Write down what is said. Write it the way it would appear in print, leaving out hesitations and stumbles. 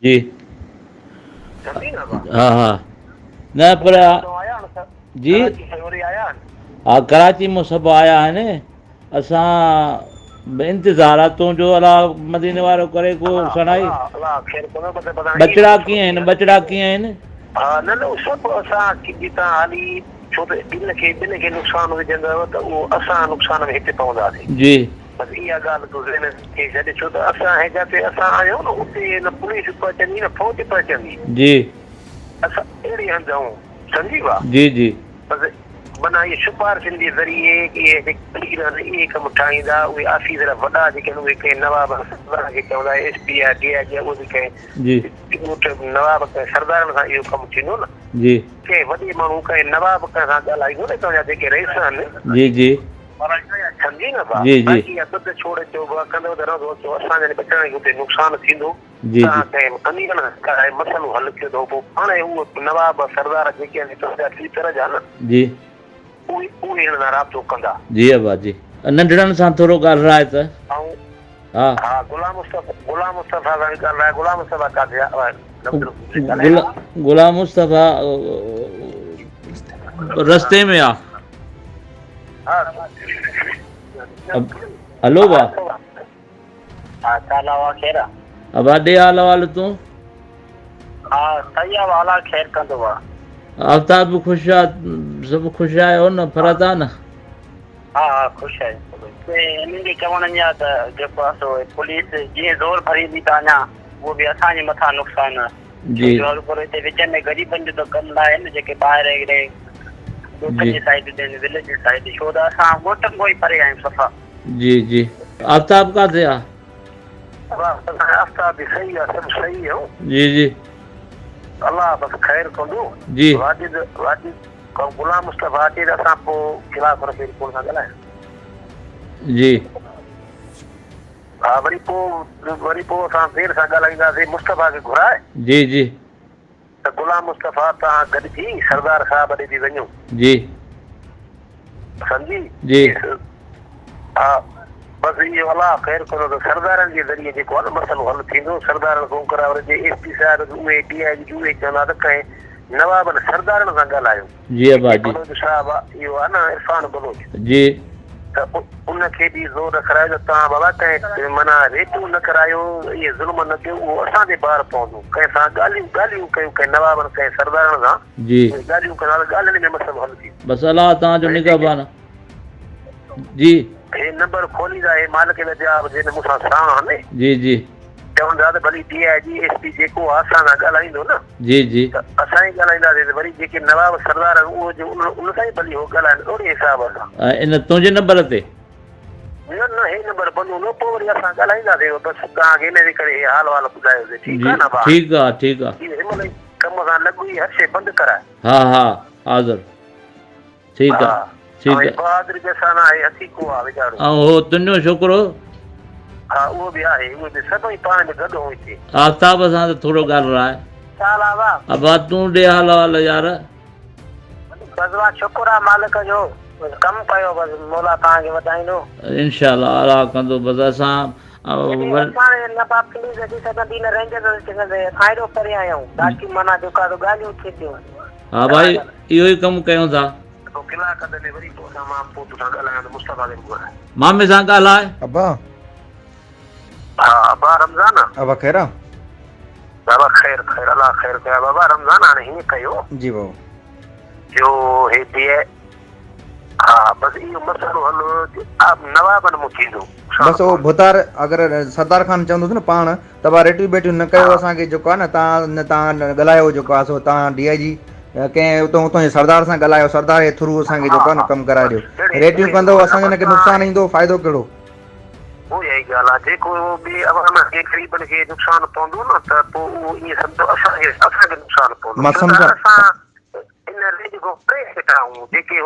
जी हाँ हाँ न पर जी हाँ कराची में सब आया है असां इंतज़ार आहे तुंहिंजो अला मदीने वारो करे को सुनाई बचड़ा कीअं आहिनि बचड़ा कीअं आहिनि हा न न सभु असां जितां हाली छो त ॿिन खे नुक़सानु विझंदव त उहो असां नुक़सान में हिते पवंदासीं जी बसि इहा ॻाल्हि तूं ज़हन खे छॾे छो त असां जिते असां आहियूं न उते न पुलिस पहुचंदी न फौज पहुचंदी जी असां अहिड़ी हंधि आहियूं सम्झी वा जी जी बसि माना इहे सिफारिशुनि जे ज़रिए इहे कमु ठाहींदा उहे ऑफिसर वॾा जेके आहिनि उहे कंहिं नवाब खे चवंदा एस पी आहे डी आई जी आहे उहे बि कंहिं नवाब कंहिं सरदारनि सां इहो कमु थींदो न जी कंहिं वॾे माण्हू कंहिं नवाब कंहिं सां ॻाल्हाईंदो न तव्हांजा जेके रईस आहिनि जी जी सम्झी न भाउ जी जी इहा ॿुध छोड़ अचो कंदव त रहंदो अचो असांजे बचण खे हुते नुक़सानु थींदो जी तव्हां कंहिं अमीरनि खां मसइलो हल कयो अथव पोइ पाण उहो नवाब सरदार जेके आहिनि टी तरह जा न जी उहे हिन सां राब्तो कंदा जी अबा जी नंढड़नि सां थोरो ॻाल्हाए त ऐं हा हा गुलाम मुस्तफ़ा सां बि ॻाल्हाए गुलाम मुस्तफ़ा किथे आहे गुलाम मुस्तफ़ा रस्ते में आहे हलो बा हा ताला ख़ैर आहे अबा ॾे हाल वाल तूं हा सही आहे वाला ख़ैर कंदो आहे आफ्ताब बि ख़ुशि आहे सभु ख़ुशि आहियो न फरत आहे न हा हा ख़ुशि आहे हिननि खे चवण इहा त जेको आहे सो पुलिस जीअं ज़ोर भरींदी त अञा उहो बि असांजे मथां नुक़सानु आहे जी हिते विच में ग़रीबनि जो त कंदा आहिनि जेके ॿाहिरि ॻोठनि जी साइड ते विलेज जी साइड छो त असां ॻोठनि खां ई परे आहियूं सफ़ा जी जी आफ्ताब किथे आहे आफ्ताब बि सही आहे सभु सही आहे जी जी अलाह बसि ख़ैर कंदो जी वाजिद गुलाम मुस्तफ़ा अचे त असां पोइ ख़िलाफ़ रफ़ी कोन सां ॻाल्हायूं जी हा वरी पोइ असां देर सां ॻाल्हाईंदासीं मुस्तफ़ा खे घुराए जी जी त गुलाम मुस्तफ़ा तव्हां गॾिजी सरदार साहब ॾे बि वञो जी सम्झी जी हा बसि इहो अलाह ख़ैर कंदो त सरदारनि जे ज़रिए जेको आहे न मसइलो हल थींदो सरदारनि खां कराए जे एस पी साहिब उहे डी आई जी उहे चवंदा त कंहिं नवाबनि सरदारनि सां ॻाल्हायो जी अबा जी बलोच साहिब आहे इहो आहे न इरफान बलोच जी त उनखे बि ज़ोर करायो त तव्हां बाबा कंहिं माना रेटियूं न करायो इहे ज़ुल्म न कयो उहो असांजे ॿार पवंदो कंहिं सां ॻाल्हियूं कयूं कंहिं नवाबनि कंहिं सरदारनि सां जी ॻाल्हियूं कंदा त ॻाल्हियुनि में मसइलो हल थींदो बसि अलाह तव्हांजो निगहबान जी हे नंबर खोलींदा हे मालिक जा जिन मूंसां साण आहिनि जी जी चवंदा त भली D I G S P जेको आहे असां सां ॻाल्हाईंदो न जी जी त असां ई ॻाल्हाईंदासीं त वरी जेके नवाब सरदार आहिनि उहो उन सां ई भली उहो ॻाल्हाइनि ओड़े हिसाब सां इन तुंहिंजे नंबर ते न न हे नंबर बनूं न पोइ वरी असां ॻाल्हाईंदासीं बसि तव्हांखे हिन जे करे हाल वाल ॿुधायोसीं ठीकु आहे न भाउ ठीकु आहे ठीकु आहे हिनमहिल कम सां लॻू ई हर शइ बंदि कराए हा हा हाज़ुर ठीकु आहे ठीकु आहे बहादुर जैसा ना आहे हसीको आहे वीचारो ऐं हो तुंहिंजो छोकिरो हा उहो बि आहे उहे बि सभई पाण में गॾु हुई हिते आफ्ताब सां त थोरो ॻाल्हाए छा लावा अबा तूं ॾे हाल वाल यार बसि शुक्र आहे मालिक जो कमु कयो बसि मौला तव्हांखे वधाईंदो इंशाल्लाह अलाह कंदो बसि असां हा भाई इहो ई कमु कयूं था मामे सां ॻाल्हाए अब्बा हा अब्बा रमज़ान अब्बा ख़ैर आहे बाबा ख़ैर ख़ैर अलाह ख़ैर कया बाबा रमज़ान हाणे हीअं कयो जी बाबू जो हेॾे हा बसि इहो मसइलो हल नवाबनि मूं थींदो बसि उहो भुतार अगरि सरदार खान चवंदुसि न पाण त भाउ रेटियूं बेटियूं न कयो असांखे जेको आहे न तव्हां ॻाल्हायो जेको आहे सो तव्हां डी आई जी कंहिं उतां जे सरदार सां ॻाल्हायो सरदार जे थ्रू असांखे जेको आहे न कमु कराए ॾियो रेटियूं कंदो असांखे हिनखे नुक़सानु ईंदो फ़ाइदो कहिड़ो उहो ई ॻाल्हि आहे जेको बि अवाम खे ग़रीबनि खे नुक़सानु पवंदो न त पोइ उहो ईअं सम्झो असांखे नुक़सानु पवंदो इन रेंज खां करे वेठा आहियूं जेके